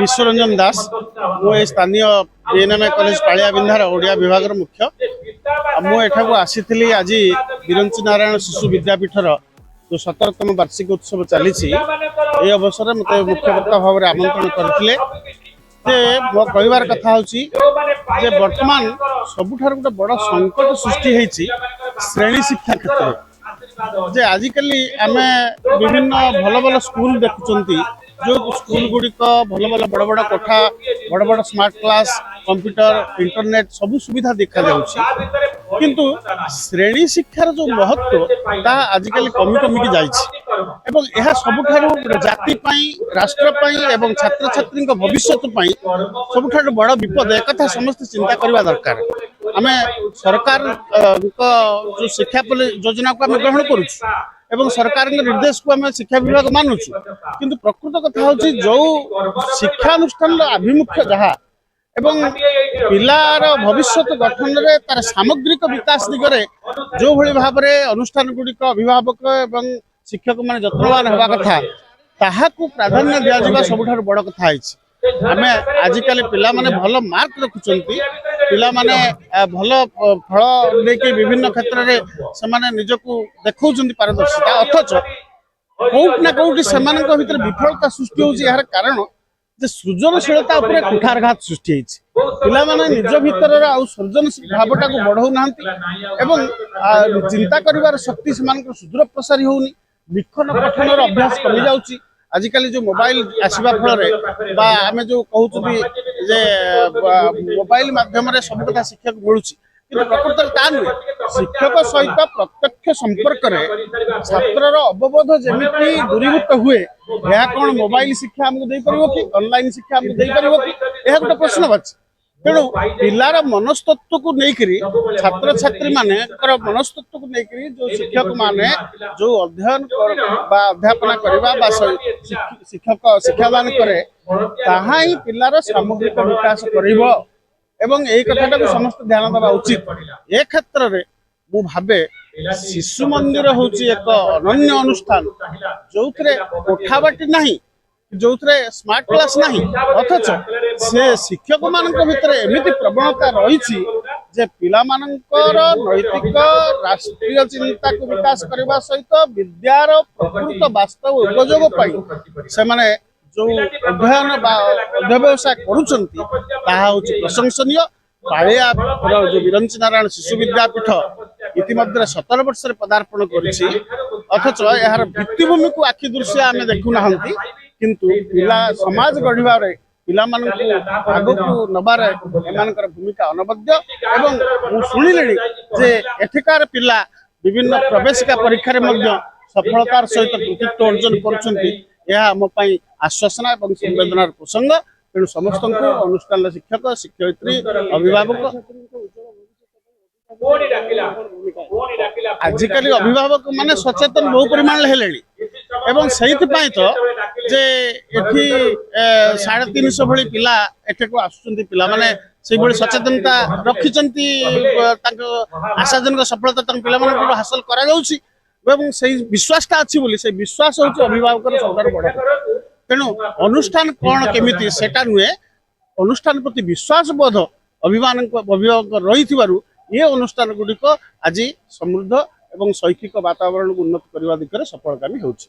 विश्वरंजन दास मु स्थानीय BNM college पालिया बिंधार Odia विभाग मुख्य मुझे आसी आज विरंची नारायण शिशु विद्यापीठर जो 17तम वार्षिक उत्सव चली अवसर में मत मुख्य वक्ता भाव में आमंत्रण करते मो कहबार कथा हूँ वर्तमान सबुठार गोटे बड़ संकट सृष्टि होती श्रेणी शिक्षा क्षेत्र जे आजिकल आम विभिन्न भल भल स्कूल देखुंट जो स्कूल गुड़िक भल भल बड़ बड़ कोठा बड़ बड़ स्मार्ट क्लास कंप्यूटर इंटरनेट सब सुविधा देखा किंतु श्रेणी शिक्षार जो महत्व आजिकल कमी कमिकी जाइए सबुठार जाति राष्ट्र एवं छात्र छात्री भविष्य सबुठार बड़ विपद एक समस्त चिंता करने दरकार आम सरकार जो शिक्षा योजना को आम ग्रहण करुँ एवं सरकार निर्देश को आम शिक्षा विभाग मानुचु किंतु प्रकृत कथा हूँ जो शिक्षानुष्ठान आभिमुख्य जहाँ एवं पिलार भविष्य गठन में तार सामग्रिक विकास दिगरे जो भली भाव में अनुष्ठान गुड़िक अभिभावक एवं शिक्षक मान जत्नवान होगा कथा ताहाकू प्राधान्य दिया सबुठार बड़ कथा आम आजिकल पिला माने भल मार्क रखुंट पिला माने भल फल लेके विभिन्न क्षेत्र में से निजको देखा पारदर्शिता अथच कौटना कौटी से विफलता सृष्टि होर कारण सृजनशीलता कुठारघात सृष्टि पिला माने निज भीतर सृजनशील भावटा को बढ़ाऊना चिंता कर शक्ति से सुदूर प्रसारी होनी लिखन पठन अभ्यास कमी जाऊँगी आजिकल जो मोबाइल आसवा फल आम जो कहते मोबाइल मध्यम सब कथा शिक्षा मिलूँ कि प्रकृत ता नुहे शिक्षक सहित प्रत्यक्ष संपर्क में छात्र अवबोध जमी दूरीभूत हुए यह कौन मोबाइल शिक्षा आमको दे पार कि ऑनलाइन शिक्षा आमको दे पार कि यह गोटे प्रश्न अच्छे तेणु पिलार मनस्तत्व को लेकर छात्र छात्री मान मनस्तत्व को लेकर जो शिक्षक माने जो अध्ययन अध्यापना करवा शिक्षक शिक्षादान करे ताहा ही पिलार सामग्रिक विकास करिवो एवं यही कथाटा को समस्त ध्यान देवा उचित ए क्षेत्र में मु भावे शिशु मंदिर हूँ एक अनन्य अनुष्ठान जो कोठाबाटी नहीं जो स्मार्ट क्लास नहीं अथच से शिक्षक मान भीतर एमती प्रवणता रही पिला नैतिक राष्ट्रीय चिंता को विकास करने सहित विद्यार प्रकृत वास्तव उपयोग से जो अध्ययन अध्यवसाय करुँच प्रशंसनीय पालिया जो विरंची नारायण शिशु विद्यापीठ इतिमध्य 17 वर्ष पदार्पण करथच यार भित्तिभूमि को आखि दृश्य आम देखुना किंतु पिला समाज गढ़वार पिला आग को नबार एमानकर भूमिका अनबद्य एवं शुणिले जे एठिकार पिला विभिन्न प्रवेशिका परीक्षा सफलतार सहित कृतित्व अर्जन कर आश्वासना और संवेदनार प्रसंग तेणु समस्त अनुष्ठान शिक्षक शिक्षयित्री अभिभावक आजिकल अभिभावक माने सचेतन बहु परिमाण हेले एवं से तो जे एठी 350 भली पिला एठे को आसुचंती पिला माने से भली सचेतनता रखिचंती आशाजनक सफलता तन पिला माने हासिल करा जाउची एवं से विश्वासटा अछि बोली से विश्वास होची अभिभावक सबदार बड़ तेणु अनुष्ठान कौन केमिति सेटा नुहे अनुष्ठान प्रति विश्वास बोध अभिभावक रही ये अनुष्ठान गुड़िक आज समृद्ध एवं शैक्षिक वातावरण को उन्नत करने दिगरे सफलकामी होछि।